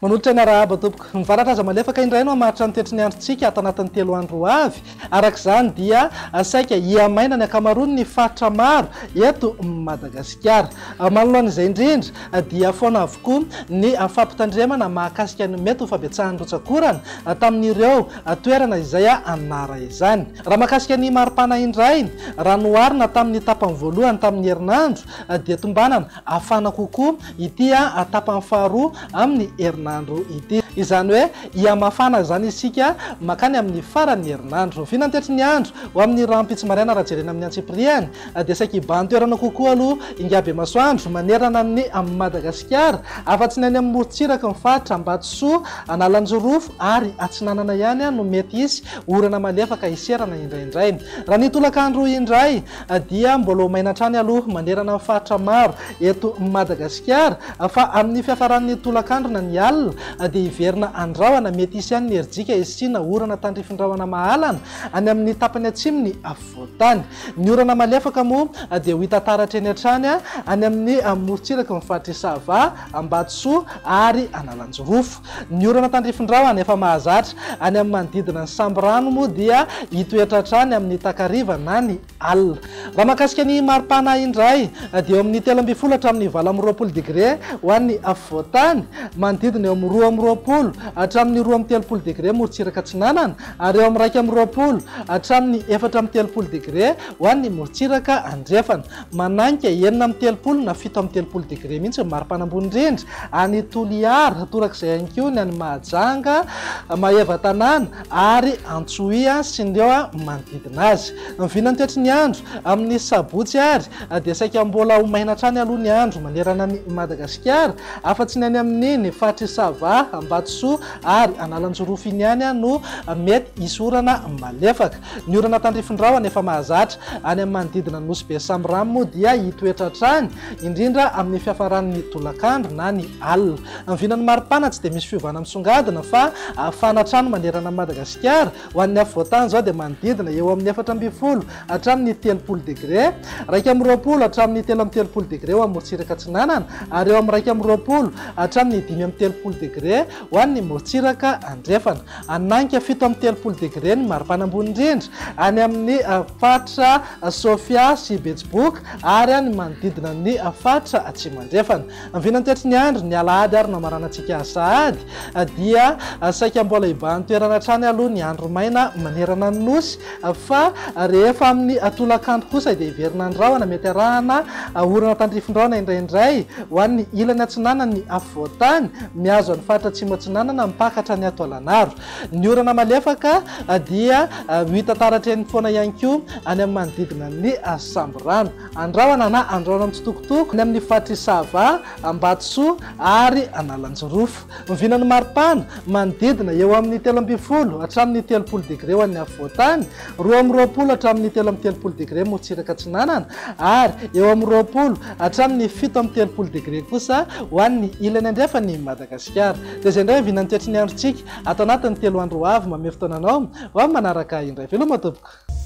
Manolotra ny arahaba tompoko mivaratra aza malefaka indray no hamaritra ny toetr'ny androntsika ato anatin'ny 3 andro avy. Arak'izany dia saika hiamaina ny ankamaroany ny faritra maro eto Madagasikara. Manoloan'izay indrindra dia foana avokoa ny fampitandremana mahakasika ny mety ho fabetsahan'ny rotsakorana tamin'ireo toerana izay anara izany. Raha mahakasika ny maripana indray, ranoarina tamin'ny tapany voalohany tamin'ny herinandro dia tombanana afana kokoa ity tapany faharoa amin'ny herinandro ity. Izany hoe hiamafana zany isika makany amin'ny faran'ny herinandro. Finantetry ny andro ho amin'ny rampitsy maraina raha jerena amin'ny antsipriany dia saika hibantoerana kokoa aloha ingabe masoandro manerana ny amin'ny Madagasikara, afa-tsy ny any amin'ny morontsiraka ny faritra Ambatsoa, Analanjorofo ary Atsinanana ihany no mety isy orana malefaka iserana indraindray. Raha ny tolakandro indray dia mbola maina hatrany aloha manerana amin'ny faritra maro eto Madagasikara, fa amin'ny fiafaran'ny tolakandro na ny alina dia iverina andrawana mety isy ihany ny herijika isina orana tandrifindrawana mahalana any amin'ny tapany atsimo ny afovoantany. Ny orana malefaka moa dia ho hita taratra eny hatrany any amin'ny morontsiraka ny faritra Isava, Ambatsoa ary Analanjorofo. Ny orana tandrifindrawana efa mahazatra any amin'ny manodidina ny Samborano moa dia hitoetra hatrany amin'ny takariva na ny alina. Raha mahakasika ny maripana indray dia eo amin'ny 13 hatramin'ny 20 degré ho an'ny afovoantany, manodidina eo amin'ny 20 hatramin'ny 20 degré morontsiraka Atsinanana ary eo amin'ny 20 hatramin'ny 30 degré ho an'ny morontsiraka Andrefana. Mananika 30 na 17 degré mihitsy maripana ambony indrindra any Toliara, torak'izay ihany koa ny any Mahajanga, Mahevatanana ary Antsohia sy ireo manodidina azy. Mivinany toetr'ny andro amin'ny sabotsy ary dia saika mbola ho maina hatrany aloha ny andro manerana ny Madagasikara, afa-tsy ny any amin'ny faritra Isava, Ambatsoa ary Analanjorofo iny ihany no mety hisy orana malefaka. Ny orana tandrifindrawana efa mahazatra any amin'ny manodidina nosy be Samborano moa dia hitoetra hatrany indrindra amin'ny fiafaran'ny tolakandro na ny alina. Mivinany maripana tsy dia misy fiovana misongadina fa afana hatrany manerana Madagasikara. Ho an'ny afovoantany zao dia manodidina eo amin'ny 40 hatramin'ny 30 degré, 20 hatramin'ny 13 degré ho amin'ny morontsiraka Atsinanana ary eo amin'ny 20 hatramin'ny 5 degré ho an'ny morontsiraka Andrefana. Ananika 17 degré ny maripana ambony indrindra any amin'ny faritra Sofia sy Betsiboka ary any manodidina ny faritra Atsimo Andrefana. Mivinany toetr'ny ny andro ny alahady ary namaranantsika sahady dia saika mbola hibantoerana hatrany aloha ny andro maina manerana ny nosy, fa rehefa amin'ny tolakandro kosa dia hiverina andrawana mety arahana orana tandrifindrawana indraindray ho an'ny ilany Atsinanana ny afovoantany mihazo any faritra Atsimo Atsinanana mipakatra ny ato Alanaro. Ny orana malefaka dia ho hita taratra eny foana ihany koa any amin'ny manodidina ny Samborano, andrawana na andrawana mitsitokotoko ny amin'ny faritra Isava, Ambatsoa ary Analanjorofo. Mivinany maripana manodidina eo amin'ny 13 hatramin'ny 30 degré ho an'ny afovoantany, 20 hatramin'ny 13 degré morontsiraka Atsinanana ary eo amin'ny 20 hatramin'ny 17 degré kosa ho an'ny ilany andrefany Madagasikara. Dia izay indray mivinany toetr'ny androntsika ato anatin'ny 3 andro avy mamefy taonanao ho amin'ny manaraka indray veloma tompoko.